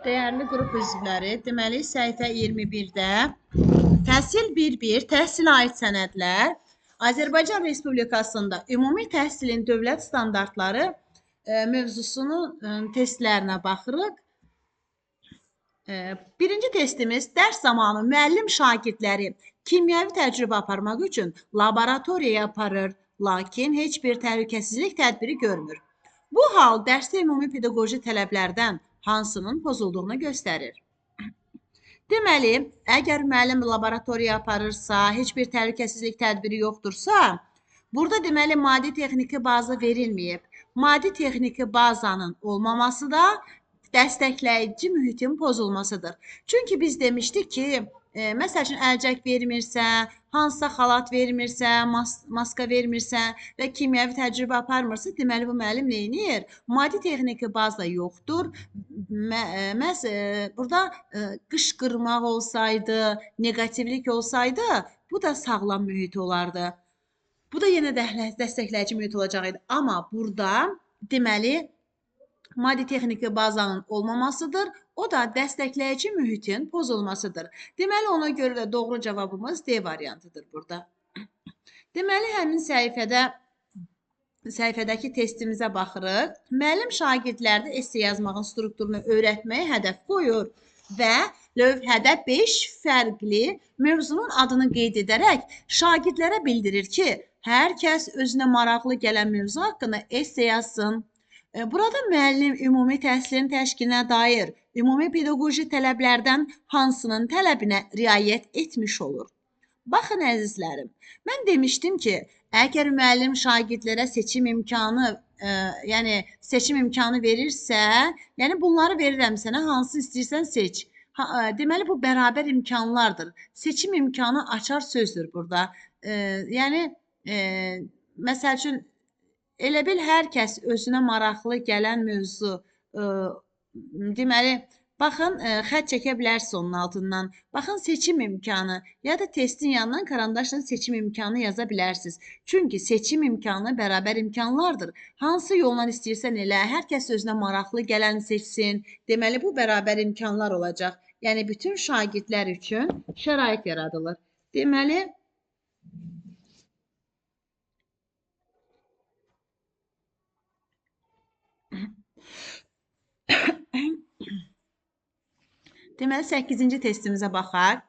Dəyərli qrup üzvləri, deməli səhifə 21-də təhsil 1.1 təhsilə aid sənədlər Azərbaycan Respublikasında ümumi təhsilin dövlət standartları mövzusunun testlərinə baxırıq. Birinci testimiz dərs zamanı müəllim şagirdləri kimyəvi təcrübə aparmaq üçün laboratoriyaya aparır, lakin heç bir təhlükəsizlik tədbiri görmür. Bu hal dərsdə ümumi pedaqoji tələblərdən hansının pozulduğunu göstərir. Deməli, əgər müəllim laboratoriya aparırsa, heç bir təhlükəsizlik tədbiri yoxdursa, burada deməli maddi texniki baza verilməyib. Maddi texniki bazanın olmaması da dəstəkləyici mühitin pozulmasıdır. Çünki biz demişdik ki, məsəl üçün əlcək vermirsə, hansısa xalat vermirsə, maska vermirsə və kimyəvi təcrübə aparmırsa, deməli bu müəllim nə edir? Maddi texniki baza yoxdur. Məhz burada qışqırmaq olsaydı, negativlik olsaydı, bu da sağlam mühit olardı. Bu da yenə dəstəkləyici mühit olacaq idi. Amma burada deməli maddi texniki bazanın olmamasıdır. O da dəstəkləyici mühitin pozulmasıdır. Deməli, ona görə də doğru cavabımız D variantıdır burada. Deməli, həmin səhifədəki testimizə baxırıq. Müəllim şagirdlərdə esse yazmağın strukturunu öyrətməyə hədəf qoyur və lövhədə 5 fərqli mövzunun adını qeyd edərək şagirdlərə bildirir ki, hər kəs özünə maraqlı gələn mövzu haqqında esse yazsın. Burada müəllim ümumi təhsilin təşkilinə dair ümumi pedaqoji tələblərdən hansının tələbinə riayət etmiş olur? Baxın əzizlərim, mən demişdim ki, əgər müəllim şagirdlərə seçim imkanı verirsə, yəni bunları verirəm sənə, hansı istəyirsən seç. Deməli, bu bərabər imkanlardır. Seçim imkanı açar sözdür burada. Məsəl üçün, elə bil hər kəs özünə maraqlı gələn mövzu, deməli, baxın, xət çəkə bilərsiniz onun altından. Baxın, seçim imkanı ya da testin yanından karandaşla seçim imkanı yaza bilərsiniz. Çünki seçim imkanı bərabər imkanlardır. Hansı yolla istəyirsən elə, hər kəs özünə maraqlı gələni seçsin. Deməli, bu bərabər imkanlar olacaq. Yəni, bütün şagirdlər üçün şərait yaradılır. Deməli, Deməli, 8-ci testimizə baxaq.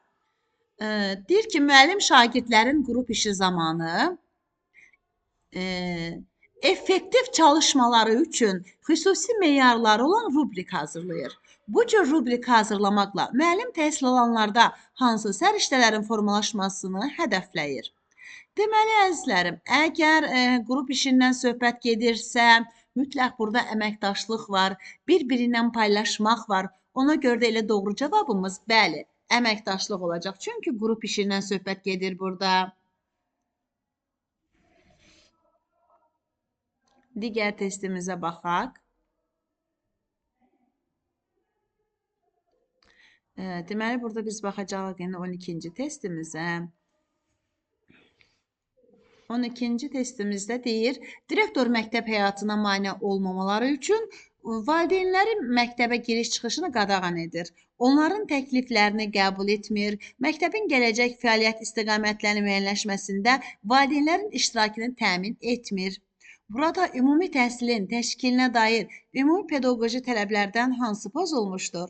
Deyir ki, müəllim şagirdlərin qrup işi zamanı effektiv çalışmaları üçün xüsusi meyarları olan rubrik hazırlayır. Bu cür rubrik hazırlamaqla müəllim təhsil alanlarda hansı səriştələrin formalaşmasını hədəfləyir? Deməli, əzizlərim, əgər qrup işindən söhbət gedirsə, mütləq burada əməkdaşlıq var, bir-birindən paylaşmaq var. Ona görə də elə doğru cavabımız bəli, əməkdaşlıq olacaq. Çünki qrup işindən söhbət gedir burada. Digər testimizə baxaq. Deməli, burada biz baxacağıq yenə 12-ci testimizə. 12-ci testimizdə deyir, direktor məktəb həyatına mane olmamaları üçün valideynlərin məktəbə giriş-çıxışını qadağan edir. Onların təkliflərini qəbul etmir, məktəbin gələcək fəaliyyət istiqamətlərinin müəyyənləşməsində valideynlərin iştirakını təmin etmir. Burada ümumi təhsilin təşkilinə dair ümumi pedaqoji tələblərdən hansı pozulmuşdur?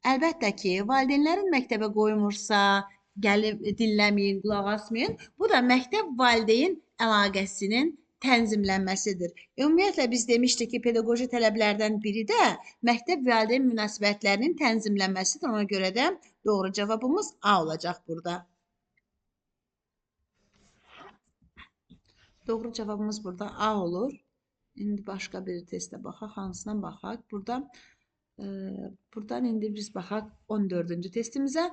Əlbəttə ki, valideynlərin məktəbə qoymursa, gəlib dinləməyin, qulaq asmayın. Bu da məktəb-valideyn əlaqəsinin tənzimlənməsidir. Ümumiyyətlə, biz demişdik ki, pedaqoji tələblərdən biri də məktəb-valideyn münasibətlərinin tənzimlənməsidir. Ona görə də doğru cavabımız A olacaq burada. Doğru cavabımız burada A olur. İndi başqa bir testə baxaq, hansından baxaq. Buradan indi biz baxaq 14-cü testimizə.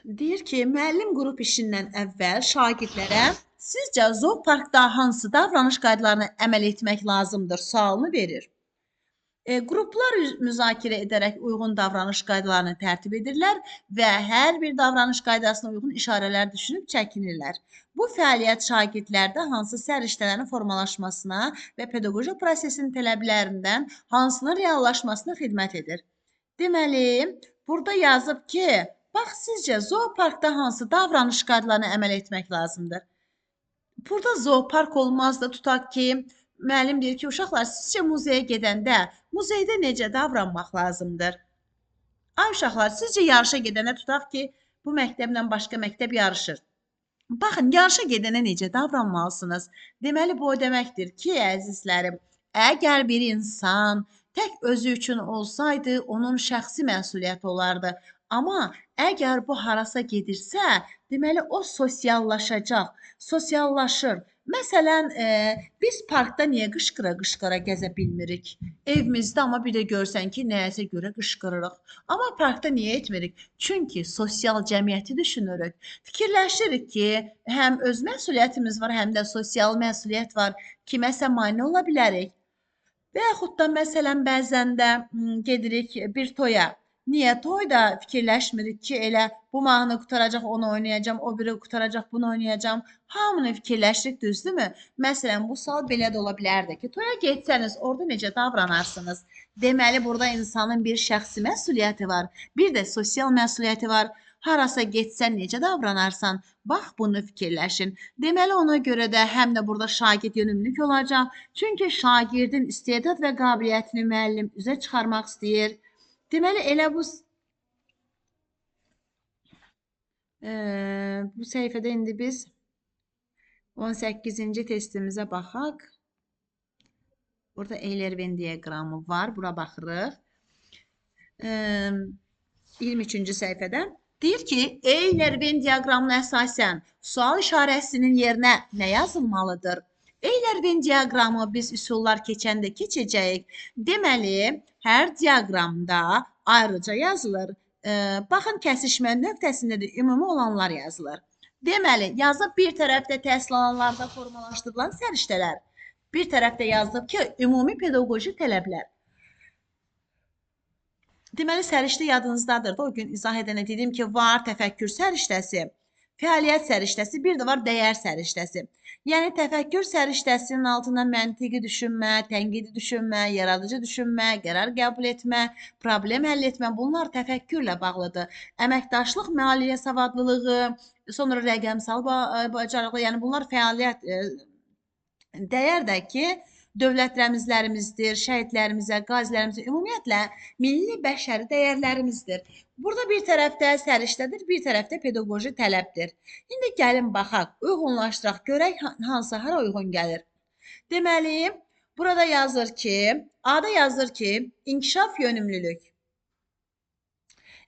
Deyir ki, müəllim qrup işindən əvvəl şagirdlərə sizcə zooparkda hansı davranış qaydalarına əməl etmək lazımdır sualını verir. Qruplar müzakirə edərək uyğun davranış qaydalarını tərtib edirlər və hər bir davranış qaydasına uyğun işarələr düşünüb çəkinirlər. Bu fəaliyyət şagirdlərdə hansı səriştələrin formalaşmasına və pedaqoji prosesin tələblərindən hansının reallaşmasına xidmət edir. Deməli, burada yazıb ki, bax sizcə zooparkda hansı davranış qaydalarına əməl etmək lazımdır? Burada zoopark olmaz da tutaq ki, müəllim deyir ki, uşaqlar sizcə muzeyə gedəndə muzeydə necə davranmaq lazımdır? Ay uşaqlar, sizcə yarışa gedəndə tutaq ki, bu məktəblə başqa məktəb yarışır. Baxın, yarışa gedənə necə davranmalısınız? Deməli, bu o deməkdir ki, əzizlərim, əgər bir insan tək özü üçün olsaydı, onun şəxsi məsuliyyəti olardı. Amma əgər bu harasa gedirsə, deməli, o sosiallaşacaq, sosiallaşır. Məsələn, biz parkda niyə qışqıra-qışqıra gəzə bilmirik? Evimizdə amma bir də görsən ki, nəyəsə görə qışqırırıq. Amma parkda niyə etmirik? Çünki sosial cəmiyyəti düşünürük. Fikirləşirik ki, həm öz məsuliyyətimiz var, həm də sosial məsuliyyət var. Kiməsə mane ola bilərik. Və yaxud da məsələn bəzən də gedirik bir toya. Niyə toyda fikirləşmirik ki, elə bu mahnı qutaracaq, onu oynayacağam, o biri qutaracaq, bunu oynayacağam. Hamını fikirləşirik, düzdürmü? Məsələn, bu sual belə də ola bilərdi ki, toya getsəniz, orada necə davranarsınız? Deməli, burada insanın bir şəxsi məsuliyyəti var, bir də sosial məsuliyyəti var. Harasa getsən necə davranarsan? Bax, bunu fikirləşin. Deməli, ona görə də həm də burada şagird yönümlülük olacaq. Çünki şagirdin istedad və qabiliyyətini müəllim üzə çıxarmaq istəyir. Deməli, elə bu səhifədə indi biz 18-ci testimizə baxaq. Burada Eyler-Venn diaqramı var. Bura baxırıq. 23-cü səhifədə. Deyir ki, Eyler-Venn diaqramına əsasən sual işarəsinin yerinə nə yazılmalıdır? Eyler-Venn diaqramı biz üsullar keçəndə keçəcəyik. Deməli, hər diaqramda ayrıca yazılır. Baxın, kəsişmə nöqtəsində də ümumi olanlar yazılır. Deməli, yazıb bir tərəfdə təhsil alanlarda formalaşdırılan səriştələr, bir tərəfdə yazılıb ki, ümumi pedaqoji tələblər. Deməli, səriştə yadınızdadır da, o gün izah edənə dedim ki, var təfəkkür səriştəsi, fəaliyyət səriştəsi, bir də var dəyər səriştəsi. Yəni, təfəkkür səriştəsinin altında məntiqi düşünmə, tənqidi düşünmə, yaradıcı düşünmə, qərar qəbul etmə, problem həll etmə, bunlar təfəkkürlə bağlıdır. Əməkdaşlıq, maliyyə savadlılığı, sonra rəqəmsal bacarıqlı, yəni bunlar fəaliyyət dəyər də ki, dövlət rəmizlərimizdir, şəhidlərimizə, qazilərimizə, ümumiyyətlə, milli bəşəri dəyərlərimizdir. Burada bir tərəfdə səriştədir, bir tərəfdə pedaqoji tələbdir. İndi gəlin baxaq, uyğunlaşdıraq, görək hansı hara uyğun gəlir. Deməli, burada yazır ki, A-da yazır ki, inkişaf yönümlülük.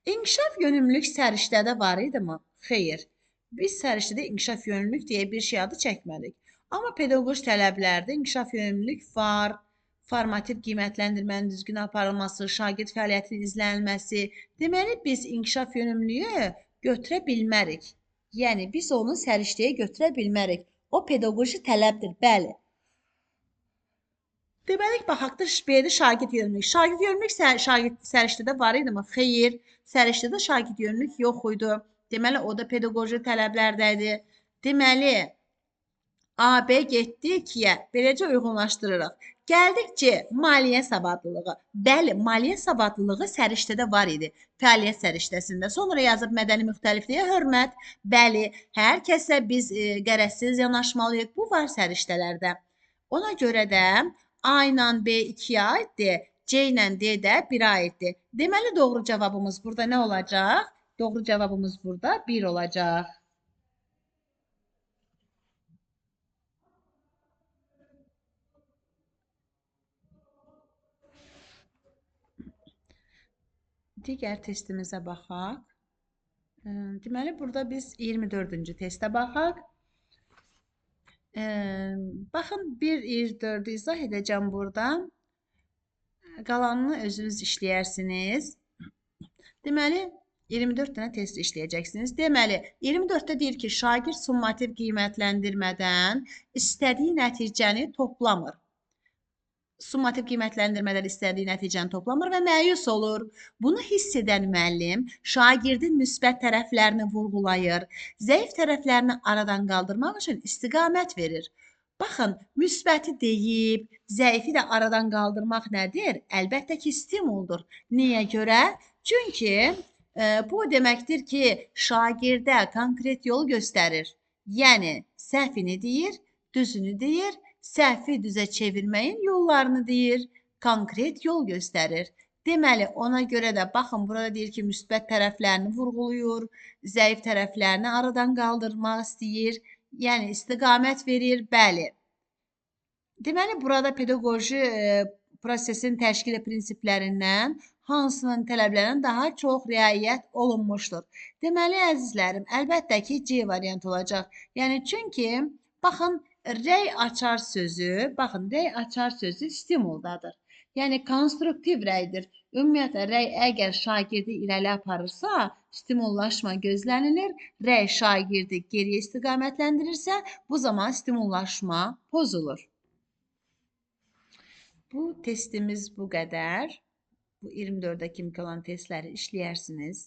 İnkişaf yönümlülük səriştədə var idi mi? Xeyr. Biz səriştədə inkişaf yönümlülük deyə bir şey adı çəkmədik. Amma pedaqoji tələblərdə inkişaf yönümlülük var, formativ qiymətləndirmənin düzgün aparılması, şagird fəaliyyətinin izlənilməsi. Deməli, biz inkişaf yönümlülüyü götürə bilmərik. Yəni, biz onu səriştəyə götürə bilmərik. O pedaqoji tələbdir, bəli. Deməli, baxaq da B-də şagird yönümlülük. Şagird yönümlülük səriştədə var idi mi? Xeyr, səriştədə şagird yönümlülük yox idi. Deməli, o da pedaqoji tələblərdədir. Deməli, AB getdi 2-yə. Beləcə uyğunlaşdırırıq. Gəldik C, maliyyə savadlılığı. Bəli, maliyyə savadlılığı səriştədə var idi. Fəaliyyət səriştəsində. Sonra yazıb mədəni müxtəlifliyə hörmət. Bəli, hər kəsə biz qərəzsiz yanaşmalıyıq. Bu var səriştələrdə. Ona görə də A ilə B 2-yə aiddir. C ilə D də 1-ə aiddir. Deməli, doğru cavabımız burada nə olacaq? Doğru cavabımız burada 1 olacaq. Digər testimizə baxaq. Deməli, burada biz 24-cü testə baxaq. Baxın, 1-24-ü izah edəcəm burada. Qalanını özünüz işləyərsiniz. Deməli, 24 dənə test işləyəcəksiniz. Deməli, 24-də deyir ki, şagird summativ qiymətləndirmədən istədiyi nəticəni toplamır. summativ qiymətləndirmədən istədiyi nəticəni toplamır və məyus olur. Bunu hiss edən müəllim şagirdin müsbət tərəflərini vurğulayır, zəif tərəflərini aradan qaldırmaq üçün istiqamət verir. Baxın, müsbəti deyib, zəifi də aradan qaldırmaq nədir? Əlbəttə ki, stimuldur. Niyə görə? Çünki bu deməkdir ki, şagirdə konkret yol göstərir. Yəni, səhvini deyir, düzünü deyir, səhvi düzə çevirməyin yollarını deyir, konkret yol göstərir. Deməli, ona görə də baxın, burada deyir ki, müsbət tərəflərini vurğulayır, zəif tərəflərini aradan qaldırmaq istəyir, yəni istiqamət verir, bəli. Deməli, burada pedaqoji prosesin təşkil prinsiplərindən hansının tələblərinə daha çox riayət olunmuşdur? Deməli, əzizlərim, əlbəttə ki, C variantı olacaq. Yəni, çünki, baxın, rəy açar sözü stimuldadır. Yəni, konstruktiv rəydir. Ümumiyyətlə, rəy əgər şagirdi irəli aparırsa, stimullaşma gözlənilir. Rəy şagirdi geriyə istiqamətləndirirsə, bu zaman stimullaşma pozulur. Bu testimiz bu qədər. Bu 24-də kimi olan testləri işləyərsiniz.